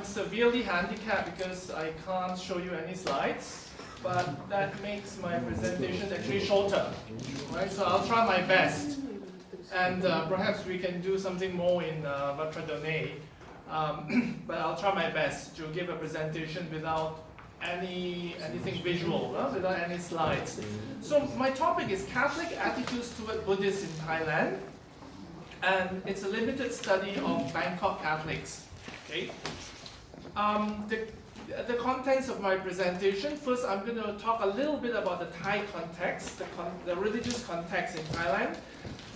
I'm severely handicapped because I can't show you any slides, but that makes my presentation actually shorter, right? So I'll try my best, and perhaps we can do something more in votre donner, but I'll try my best to give a presentation without anything visual, without any slides. So my topic is Catholic attitudes toward Buddhists in Thailand, and it's a limited study of Bangkok Catholics. Okay. The contents of my presentation. First, I'm going to talk a little bit about the Thai context, the religious context in Thailand.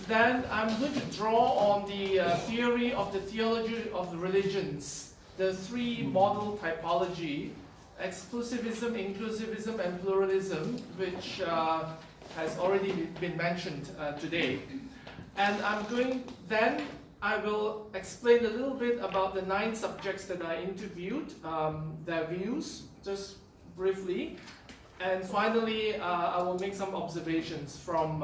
Then I'm going to draw on the theory of the theology of the religions, the three model typology: exclusivism, inclusivism, and pluralism, which has already been mentioned today. And I will explain a little bit about the 9 subjects that I interviewed, their views, just briefly. And finally, I will make some observations from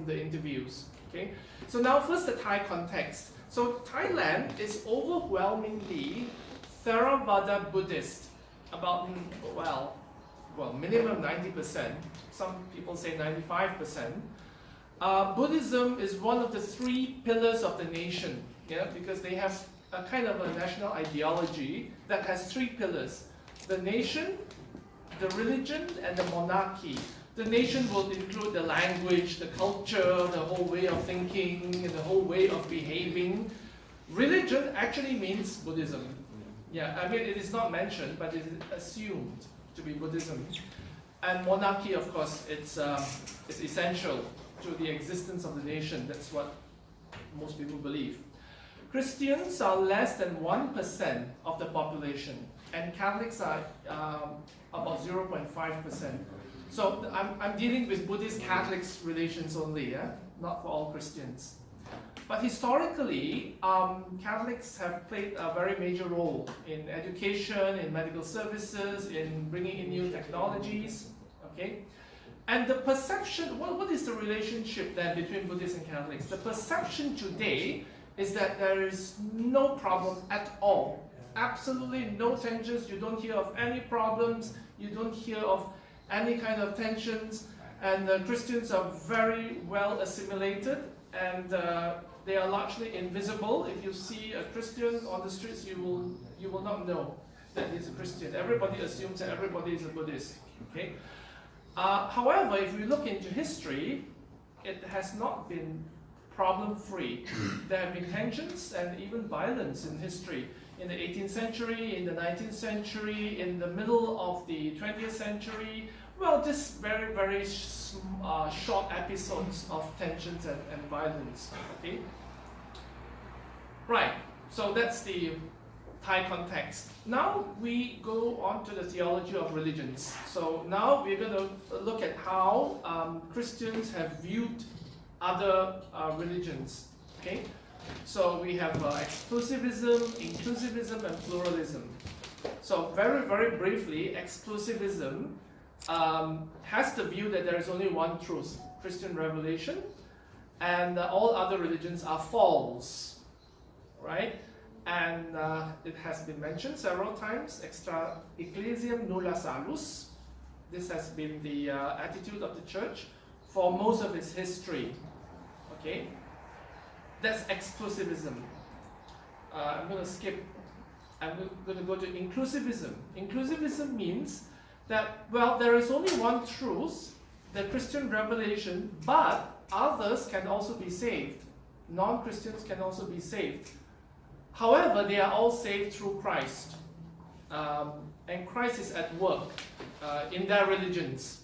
the interviews. Okay. So now first the Thai context. So Thailand is overwhelmingly Theravada Buddhist. About, minimum 90%. Some people say 95%. Buddhism is one of the 3 pillars of the nation, because they have a kind of a national ideology that has 3 pillars: the nation, the religion, and the monarchy. The nation will include the language, the culture, the whole way of thinking, and the whole way of behaving. Religion actually means Buddhism. Yeah, I mean, it is not mentioned, but it is assumed to be Buddhism. And monarchy, of course, it's essential to the existence of the nation. That's what most people believe. Christians are less than 1% of the population, and Catholics are about 0.5%. So I'm dealing with Buddhist Catholics relations only, not for all Christians. But historically, Catholics have played a very major role in education, in medical services, in bringing in new technologies. Okay, and the perception, what is the relationship then between Buddhists and Catholics? The perception today is that there is no problem at all. Absolutely no tensions. You don't hear of any problems. You don't hear of any kind of tensions. And Christians are very well assimilated, and they are largely invisible. If you see a Christian on the streets, you will not know that he's a Christian. Everybody assumes that everybody is a Buddhist. Okay. However, if we look into history, it has not been problem-free. There have been tensions and even violence in history. In the 18th century, in the 19th century, in the middle of the 20th century. Well, just very, very short episodes of tensions and violence. Okay? Right, so that's the Thai context. Now we go on to the theology of religions. So now we're going to look at how Christians have viewed other religions. Okay, so we have exclusivism, inclusivism, and pluralism. So very, very briefly, exclusivism has the view that there is only one truth, Christian revelation, and all other religions are false, right? And it has been mentioned several times, extra ecclesiam nulla salus. This has been the attitude of the church for most of its history. Okay, that's exclusivism. I'm going to skip. I'm going to go to inclusivism. Inclusivism means that, well, there is only one truth, the Christian revelation, but others can also be saved. Non-Christians can also be saved. However, they are all saved through Christ. And Christ is at work in their religions.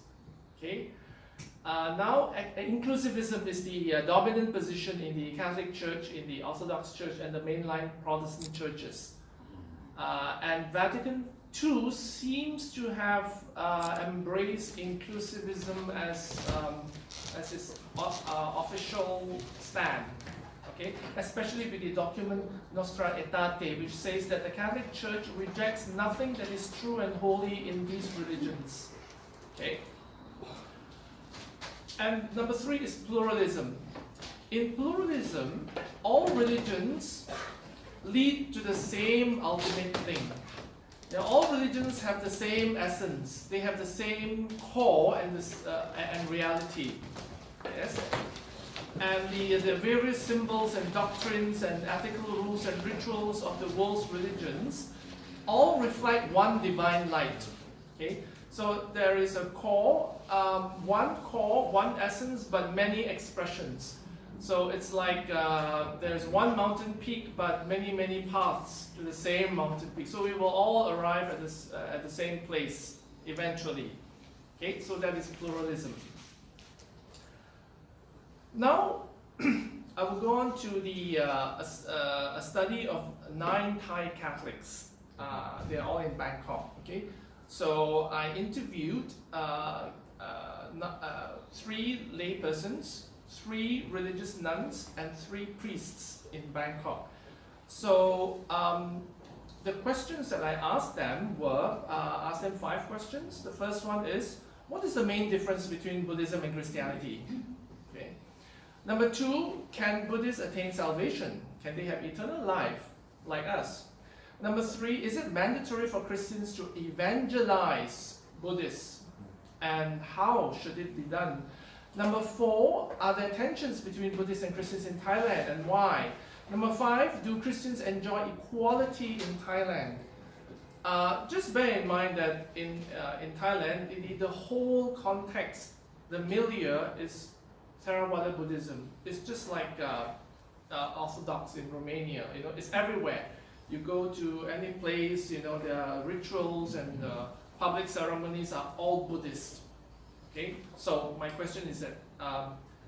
Okay? Now, inclusivism is the dominant position in the Catholic Church, in the Orthodox Church, and the mainline Protestant churches. And Vatican II seems to have embraced inclusivism as its official stand. Okay? Especially with the document Nostra Aetate, which says that the Catholic Church rejects nothing that is true and holy in these religions. Okay? And number 3 is pluralism. In pluralism, all religions lead to the same ultimate thing. Now, all religions have the same essence. They have the same core and reality. Yes? And the various symbols and doctrines and ethical rules and rituals of the world's religions all reflect one divine light. Okay? So there is a core, one essence, but many expressions. So it's like there's one mountain peak, but many paths to the same mountain peak. So we will all arrive at the same place eventually. Okay, so that is pluralism. Now, I will go on to a study of 9 Thai Catholics. They're all in Bangkok. Okay, so I interviewed 3 laypersons, 3 religious nuns, and 3 priests in Bangkok. So the questions that I asked them were, asked them 5 questions. The first one is, what is the main difference between Buddhism and Christianity? Okay. Number 2, can Buddhists attain salvation? Can they have eternal life like us? Number 3, is it mandatory for Christians to evangelize Buddhists? And how should it be done? Number 4, are there tensions between Buddhists and Christians in Thailand, and why? Number 5, do Christians enjoy equality in Thailand? Just bear in mind that in Thailand, the whole context, the milieu is Theravada Buddhism. It's just like Orthodox in Romania. You know, it's everywhere. You go to any place, you know, the rituals and public ceremonies are all Buddhist. Okay, so my question is that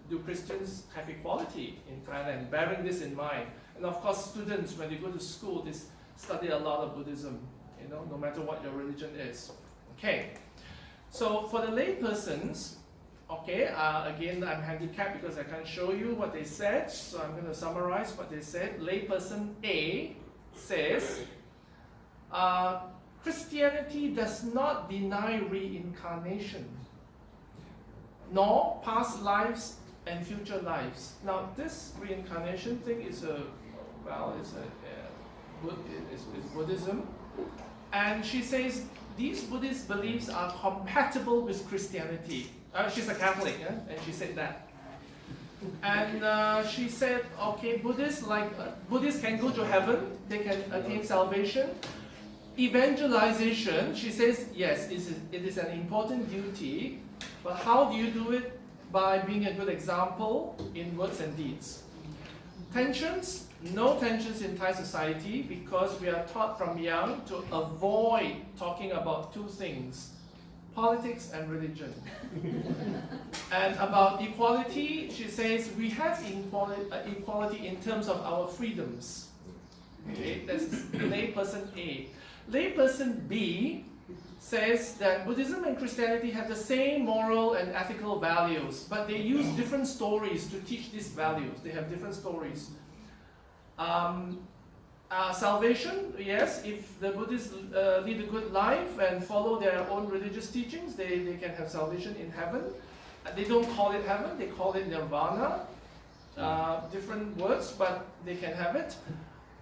do Christians have equality in Thailand? Bearing this in mind, and of course, students when they go to school, they study a lot of Buddhism. You know, no matter what your religion is. Okay, so for the lay persons, okay, again I'm handicapped because I can't show you what they said, so I'm going to summarize what they said. Layperson A says, Christianity does not deny reincarnation, nor past lives and future lives. Now, this reincarnation thing is Buddhism, and she says these Buddhist beliefs are compatible with Christianity. She's a Catholic, yeah? And she said that. And she said, okay, Buddhists can go to heaven, they can attain salvation. Evangelization, she says, yes, it is an important duty, but how do you do it? By being a good example in words and deeds. Tensions, no tensions in Thai society because we are taught from young to avoid talking about 2 things, politics and religion. And about equality, she says we have equality in terms of our freedoms. Okay, that's layperson A. Layperson B says that Buddhism and Christianity have the same moral and ethical values, but they use different stories to teach these values. They have different stories. Salvation, yes, if the Buddhists lead a good life and follow their own religious teachings, they can have salvation in heaven. They don't call it heaven, they call it nirvana. Different words, but they can have it.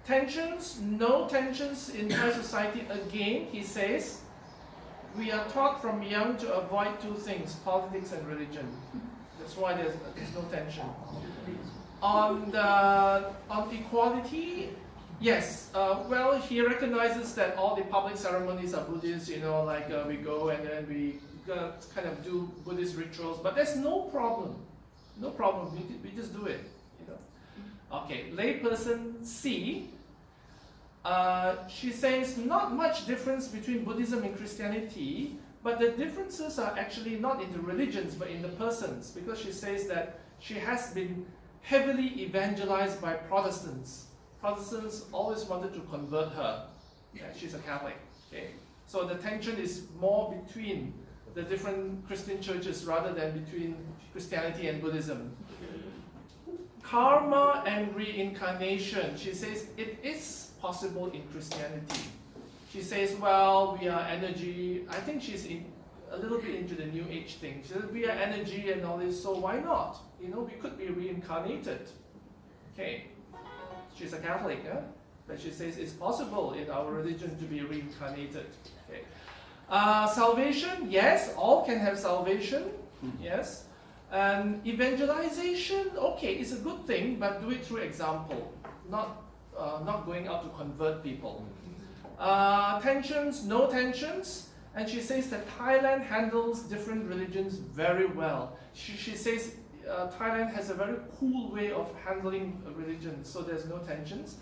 Tensions, no tensions in Thai society. Again, he says, we are taught from young to avoid 2 things, politics and religion. That's why there's no tension. On equality, yes, well, he recognizes that all the public ceremonies are Buddhist, you know, like we go and then we kind of do Buddhist rituals, but there's no problem. No problem, we just do it, you know. Okay, layperson C, she says not much difference between Buddhism and Christianity, but the differences are actually not in the religions, but in the persons, because she says that she has been heavily evangelized by Protestants. Protestants always wanted to convert her. Yeah, she's a Catholic. Okay? So the tension is more between the different Christian churches rather than between Christianity and Buddhism. Karma and reincarnation. She says it is possible in Christianity. She says, well, we are energy. I think she's a little bit into the New Age thing. She says, we are energy and all this, so why not? You know, we could be reincarnated. Okay. She's a Catholic, yeah? But she says it's possible in our religion to be reincarnated. Okay. Salvation, yes, all can have salvation, yes. And evangelization, okay, it's a good thing, but do it through example, not going out to convert people. Tensions, no tensions. And she says that Thailand handles different religions very well. She says Thailand has a very cool way of handling religion, so there's no tensions.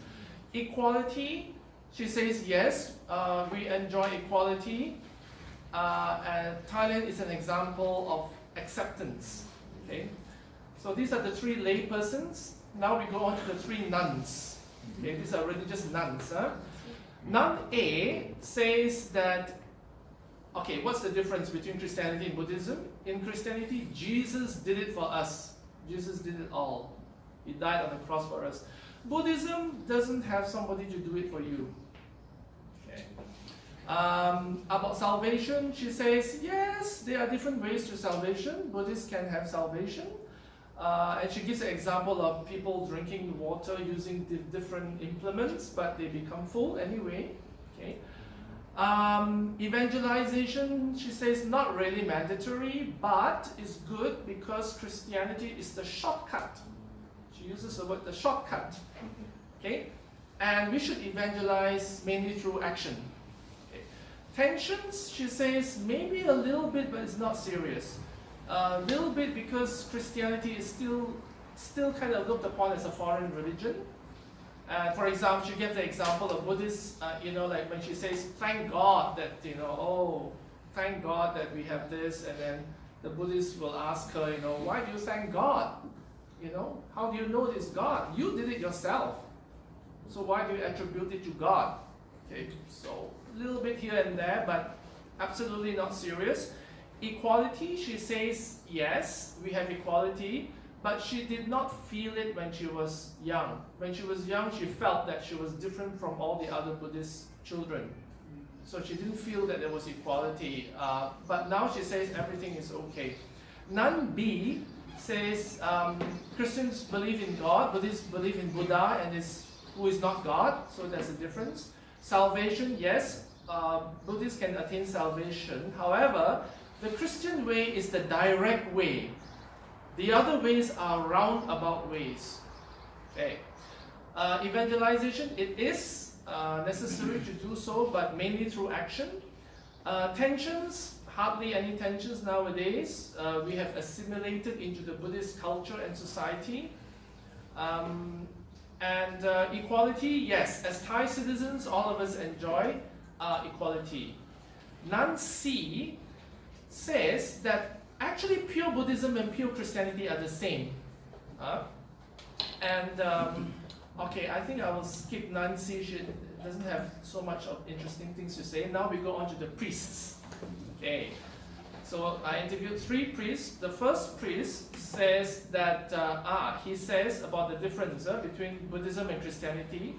Equality, she says yes, we enjoy equality. And Thailand is an example of acceptance. Okay, so these are the three lay persons. Now we go on to the three nuns. Okay, these are religious nuns. Huh? Nun A says that, okay, what's the difference between Christianity and Buddhism? In Christianity, Jesus did it for us. Jesus did it all. He died on the cross for us. Buddhism doesn't have somebody to do it for you. Okay. About salvation, she says, yes, there are different ways to salvation. Buddhists can have salvation. And she gives an example of people drinking water using different implements, but they become full anyway. Okay. Evangelization, she says, not really mandatory, but is good because Christianity is the shortcut. She uses the word the shortcut. Okay? And we should evangelize mainly through action. Okay. Tensions, she says, maybe a little bit, but it's not serious. A little bit because Christianity is still kind of looked upon as a foreign religion. For example, she gives the example of Buddhists, like when she says, thank God that, oh, thank God that we have this, and then the Buddhists will ask her, why do you thank God? How do you know this God? You did it yourself. So why do you attribute it to God? Okay, so a little bit here and there, but absolutely not serious. Equality, she says, yes, we have equality, but she did not feel it when she was young. When she was young, she felt that she was different from all the other Buddhist children. So she didn't feel that there was equality. But now she says everything is okay. Nun B says Christians believe in God, Buddhists believe in Buddha, and who is not God, so there's a difference. Salvation, yes, Buddhists can attain salvation. However, the Christian way is the direct way. The other ways are roundabout ways. Okay. Evangelization, it is necessary to do so, but mainly through action. Tensions, hardly any tensions nowadays. We have assimilated into the Buddhist culture and society. Equality, yes, as Thai citizens, all of us enjoy equality. Nun C says that actually pure Buddhism and pure Christianity are the same. Okay, I think I will skip Nun C. She doesn't have so much of interesting things to say. Now we go on to the priests. Okay, so I interviewed 3 priests. The first priest says that, he says about the difference between Buddhism and Christianity.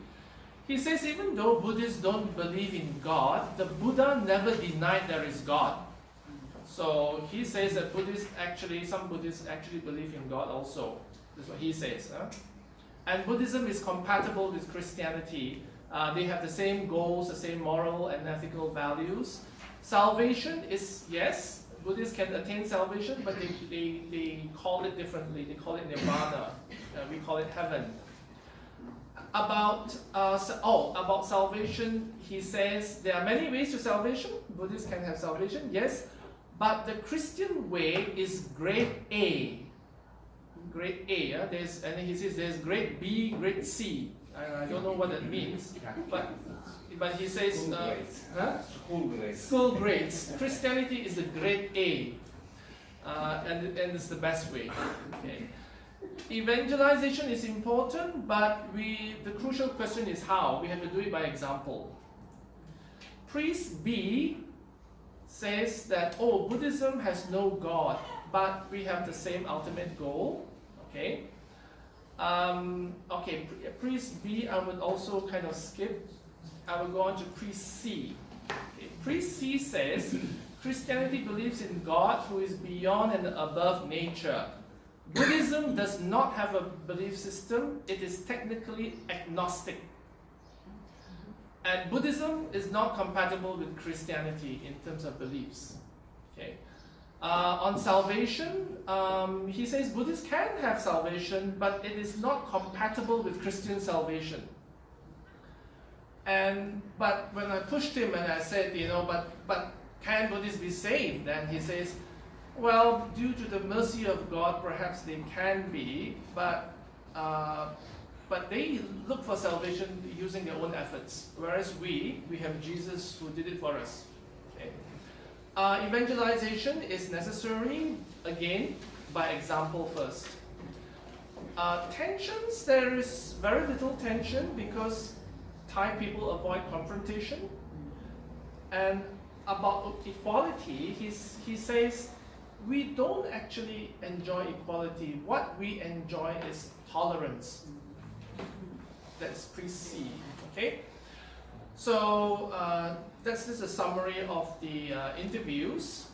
He says even though Buddhists don't believe in God, the Buddha never denied there is God. So he says that some Buddhists actually believe in God also. That's what he says. And Buddhism is compatible with Christianity. They have the same goals, the same moral and ethical values. Salvation is, yes, Buddhists can attain salvation, but they call it differently. They call it nirvana. We call it heaven. About salvation, he says there are many ways to salvation. Buddhists can have salvation, yes. But the Christian way is grade A. Grade A. And then he says there's grade B, grade C. I don't know what that means. But he says school grades. Christianity is the grade A. And it's the best way. Okay. Evangelization is important, but the crucial question is how. We have to do it by example. Priest B says that, Buddhism has no God, but we have the same ultimate goal. Okay. Priest B, I would also kind of skip. I will go on to priest C. Okay. Priest C says, Christianity believes in God who is beyond and above nature. Buddhism does not have a belief system. It is technically agnostic. And Buddhism is not compatible with Christianity in terms of beliefs. Okay. On salvation, he says Buddhists can have salvation, but it is not compatible with Christian salvation. But when I pushed him and I said, but can Buddhists be saved? Then he says, well, due to the mercy of God, perhaps they can be, but they look for salvation using their own efforts, whereas we have Jesus who did it for us. Okay. Evangelization is necessary, again, by example first. Tensions, there is very little tension because Thai people avoid confrontation. And about equality, he says, we don't actually enjoy equality. What we enjoy is tolerance. That's pre-C, okay? So this is a summary of the interviews.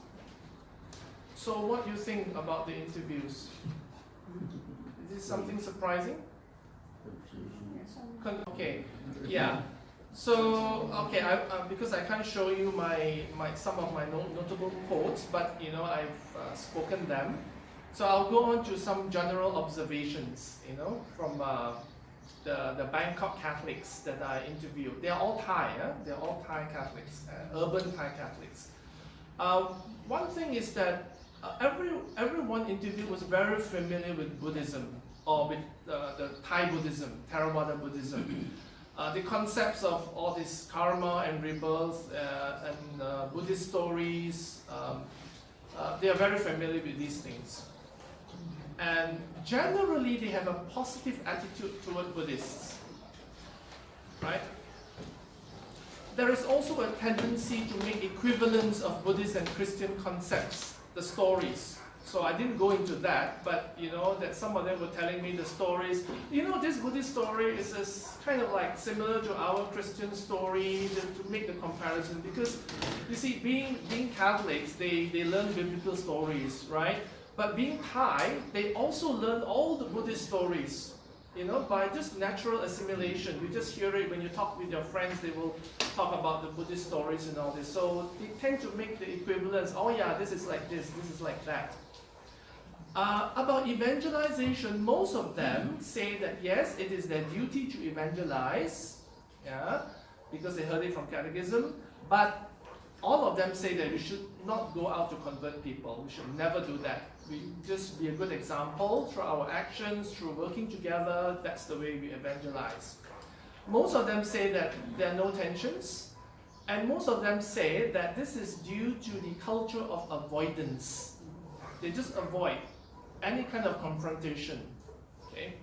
So what do you think about the interviews? Is this something surprising? Okay, yeah. So okay, because I can't show you some of my notable quotes, but I've spoken them. So I'll go on to some general observations, from the Bangkok Catholics that I interviewed. They are all Thai, they're all Thai Catholics, urban Thai Catholics. One thing is that everyone interviewed was very familiar with Buddhism, or with the Thai Buddhism, Theravada Buddhism. The concepts of all this karma and rebirth and Buddhist stories, they are very familiar with these things. And generally they have a positive attitude toward Buddhists, right? There is also a tendency to make equivalents of Buddhist and Christian concepts, the stories. So I didn't go into that, but that some of them were telling me the stories. This Buddhist story is kind of like similar to our Christian story, to make the comparison. Because you see, being Catholics, they learn biblical stories, right? But being Thai, they also learn all the Buddhist stories, by just natural assimilation. You just hear it when you talk with your friends, they will talk about the Buddhist stories and all this. So they tend to make the equivalence. Oh yeah, this is like this is like that. About evangelization, most of them say that yes, it is their duty to evangelize, because they heard it from catechism, but all of them say that we should not go out to convert people. We should never do that. We just be a good example through our actions, through working together. That's the way we evangelize. Most of them say that there are no tensions, and most of them say that this is due to the culture of avoidance. They just avoid any kind of confrontation. Okay.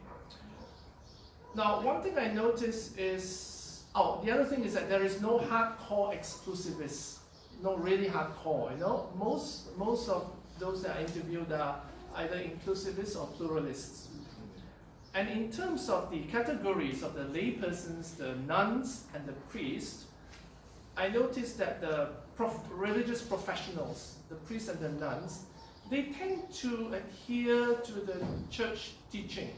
Now, one thing I noticed is, the other thing is that there is no hardcore exclusivists. No, really hardcore. Most of those that I interviewed are either inclusivists or pluralists. And in terms of the categories of the laypersons, the nuns and the priests, I noticed that the religious professionals, the priests and the nuns, they tend to adhere to the church teaching,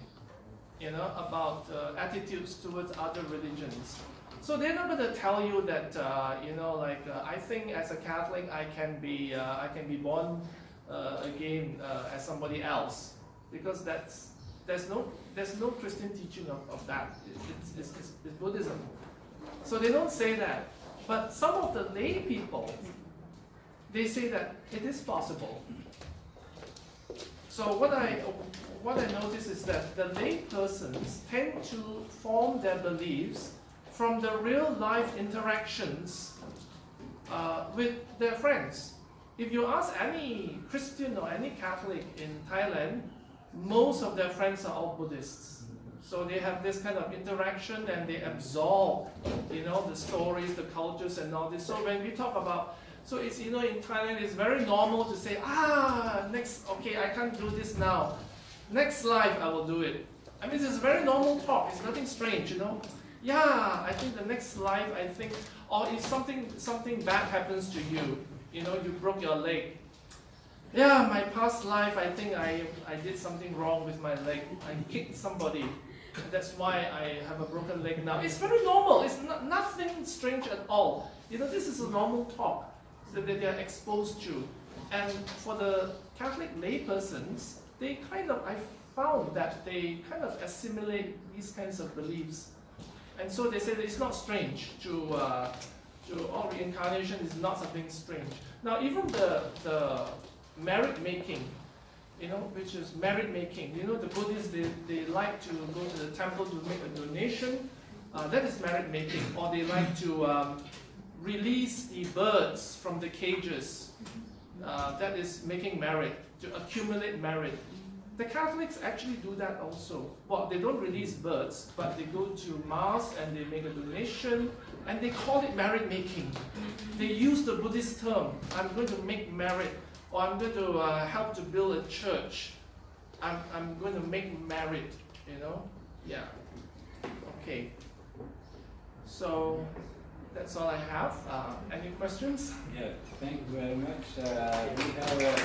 about attitudes towards other religions. So they're not going to tell you that, I think as a Catholic I can be born again as somebody else, because there's no Christian teaching of that. It's Buddhism. So they don't say that. But some of the lay people, they say that it is possible. So what I notice is that the lay persons tend to form their beliefs from the real life interactions with their friends. If you ask any Christian or any Catholic in Thailand, most of their friends are all Buddhists. So they have this kind of interaction and they absorb, the stories, the cultures and all this. So when we talk about, so it's, in Thailand it's very normal to say, okay, I can't do this now. Next life I will do it. I mean, it's very normal talk, it's nothing strange, Yeah, I think the next life, or if something bad happens to you, you broke your leg. Yeah, my past life, I think I did something wrong with my leg. I kicked somebody. That's why I have a broken leg now. It's very normal. It's nothing strange at all. You know, this is a normal talk that they are exposed to. And for the Catholic laypersons, they kind of, I found that they kind of assimilate these kinds of beliefs. And so they say that it's not strange to reincarnation is not something strange. Now, even the merit making, you know, which is merit making. You know, the Buddhists, they like to go to the temple to make a donation. That is merit making. Or they like to release the birds from the cages. That is making merit, to accumulate merit. The Catholics actually do that also. Well, they don't release birds, but they go to Mass and they make a donation, and they call it merit making. They use the Buddhist term, I'm going to make merit, or I'm going to help to build a church. I'm going to make merit, you know? Yeah. Okay. So, that's all I have. Any questions? Yeah, thank you very much. We have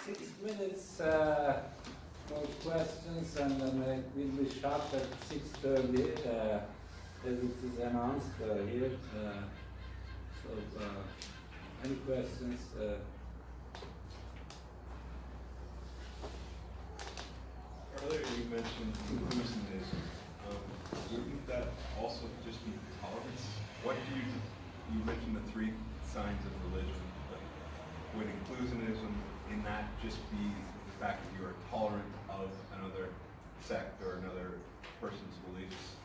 6 minutes for questions, and then we'll be sharp at 6:30, as it is announced here. Any questions? Earlier you mentioned inclusionism. Wouldn't that also just be tolerance? What do you mentioned the 3 signs of religion, but would inclusionism in that just be the fact that you are tolerant of another sect or another person's beliefs?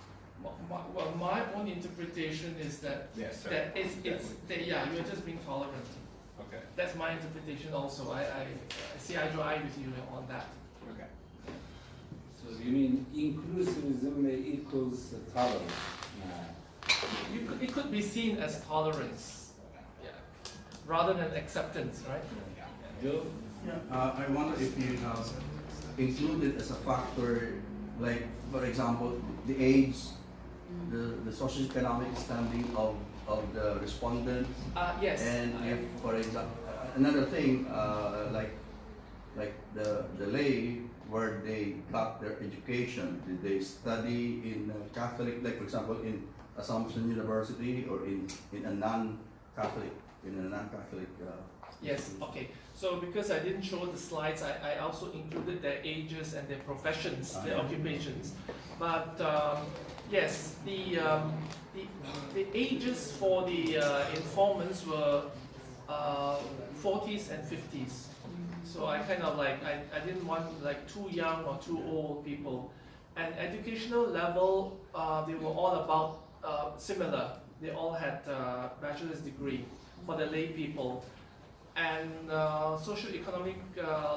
Well, my own interpretation is that you're just being tolerant. Okay. That's my interpretation also. I see eye to eye with you on that. Okay. So you mean inclusivism equals tolerance? It could be seen as tolerance, rather than acceptance, right? Joe? I wonder if you include it as a factor, like for example, the age, the socioeconomic standing of the respondent. Yes. And if, for example, another thing, like the lay where they got their education, did they study in Catholic, like for example in Assumption University, or in a non-Catholic Yes. Okay. So because I didn't show the slides, I also included their ages and their professions, their occupations. But yes, the ages for the informants were 40s and 50s. So I kind of like, I didn't want like too young or too old people. And educational level, they were all about similar. They all had bachelor's degree for the lay people. And socio-economic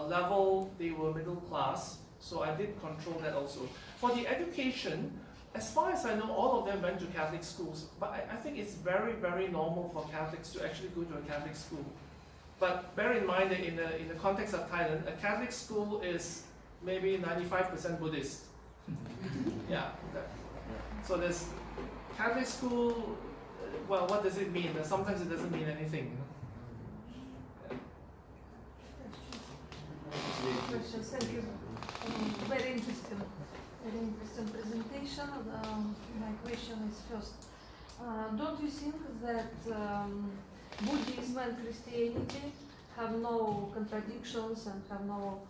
level, they were middle class. So I did control that also. For the education, as far as I know, all of them went to Catholic schools. But I think it's very, very normal for Catholics to actually go to a Catholic school. But bear in mind that in the context of Thailand, a Catholic school is maybe 95% Buddhist. Yeah. So there's Catholic school, well, what does it mean? Sometimes it doesn't mean anything. Questions. Thank you. Very interesting presentation. My question is first, don't you think that Buddhism and Christianity have no contradictions and have no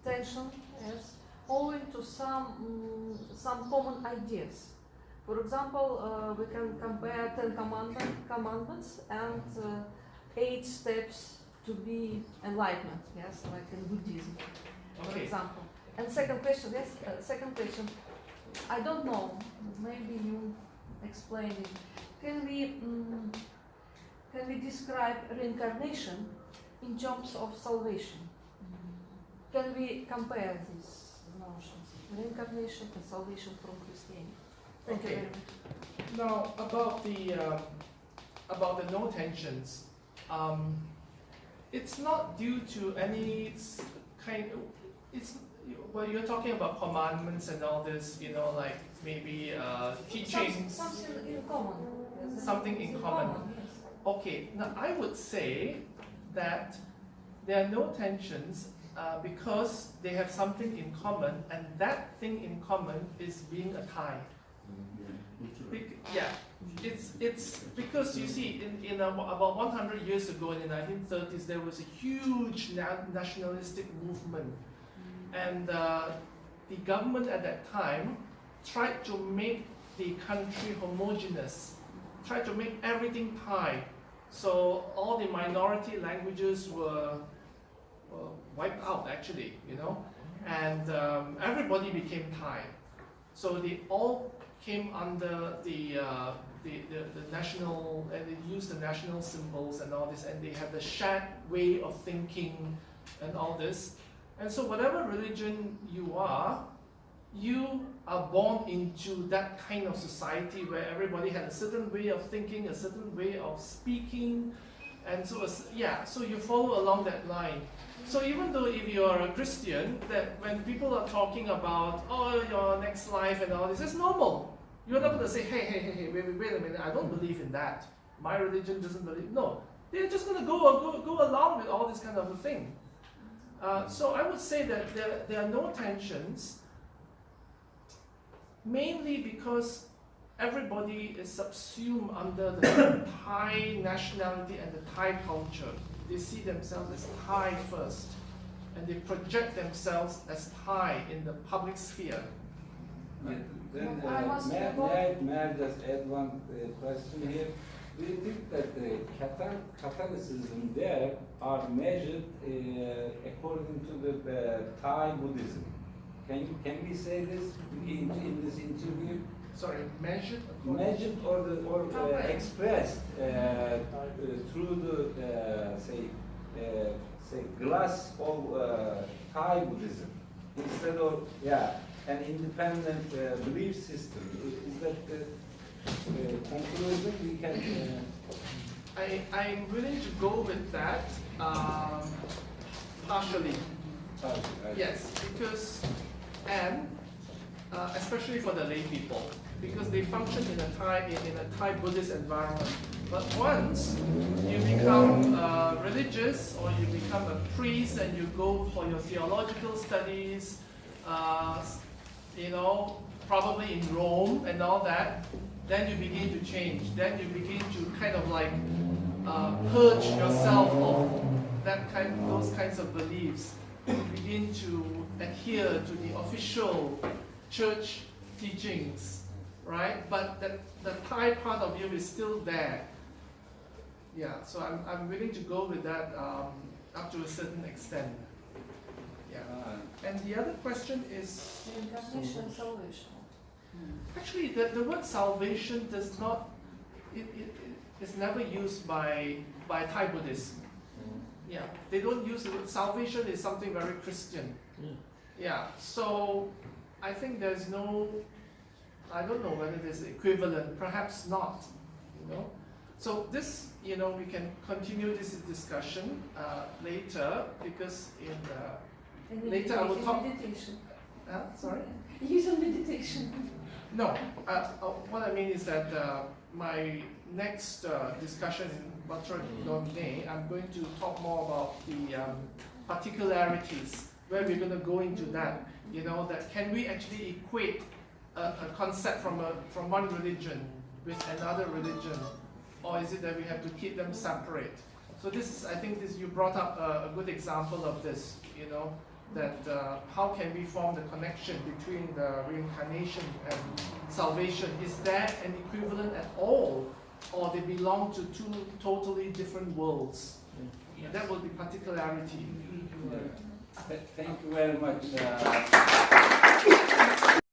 tension, yes, owing to some common ideas? For example, we can compare 10 commandments and 8 steps to be enlightenment, yes, like in Buddhism, for example. And second question, yes, second question. I don't know, maybe you explain it. Can we describe reincarnation in terms of salvation? Can we compare these notions, reincarnation and salvation from Christianity? Thank you very much. Now about the no tensions. It's not due to any kind of, well, you're talking about commandments and all this, you know, like maybe teachings. Something in common. Yes. Something in common. Yes. Okay, now I would say that there are no tensions because they have something in common, and that thing in common is being a Thai. Yeah, it's because you see, about 100 years ago in the 1930s, there was a huge nationalistic movement, and the government at that time tried to make the country homogeneous, tried to make everything Thai. So all the minority languages were wiped out, actually, you know, and everybody became Thai. So they all came under the national, and they used the national symbols and all this, and they have the shared way of thinking and all this. And so whatever religion you are born into that kind of society where everybody had a certain way of thinking, a certain way of speaking, and so so you follow along that line. So even though if you are a Christian, that when people are talking about, oh, your next life and all this, it's normal. You're not going to say, hey, wait a minute, I don't believe in that. My religion doesn't believe. No, they're just going to go along with all this kind of a thing. So I would say that there are no tensions, mainly because everybody is subsumed under the Thai nationality and the Thai culture. They see themselves as Thai first, and they project themselves as Thai in the public sphere. Then, I must may I just add one question here? Do you think that the Catholicism there are measured according to the Thai Buddhism? Can we say this in this interview? Sorry, measured? Measured or expressed through the say glass of Thai Buddhism instead of an independent belief system. Is that the conclusion we can? I'm willing to go with that partially. Yes, because especially for the lay people, because they function in a Thai Buddhist environment. But once you become religious, or you become a priest and you go for your theological studies, probably in Rome and all that, then you begin to change. Then you begin to kind of like purge yourself of those kinds of beliefs. You begin to adhere to the official church teachings, right? But the Thai part of you is still there. Yeah, so I'm willing to go with that up to a certain extent. Yeah. And the other question is, Incarnation and salvation. actually the word salvation does not, it's never used by Thai Buddhists. Yeah, they don't use the word salvation. Is something very Christian. Yeah, so I think there's no, I don't know whether there's equivalent, perhaps not, So this, we can continue this discussion later, because later I will talk. Meditation. Sorry? Use of meditation. No, what I mean is that my next discussion in Alterity, I'm going to talk more about the particularities, where we're going to go into that. That can we actually equate a concept from one religion with another religion, or is it that we have to keep them separate? So I think you brought up a good example of this. That how can we form the connection between the reincarnation and salvation? Is there an equivalent at all, or they belong to two totally different worlds? That will be particularity. Thank you very much.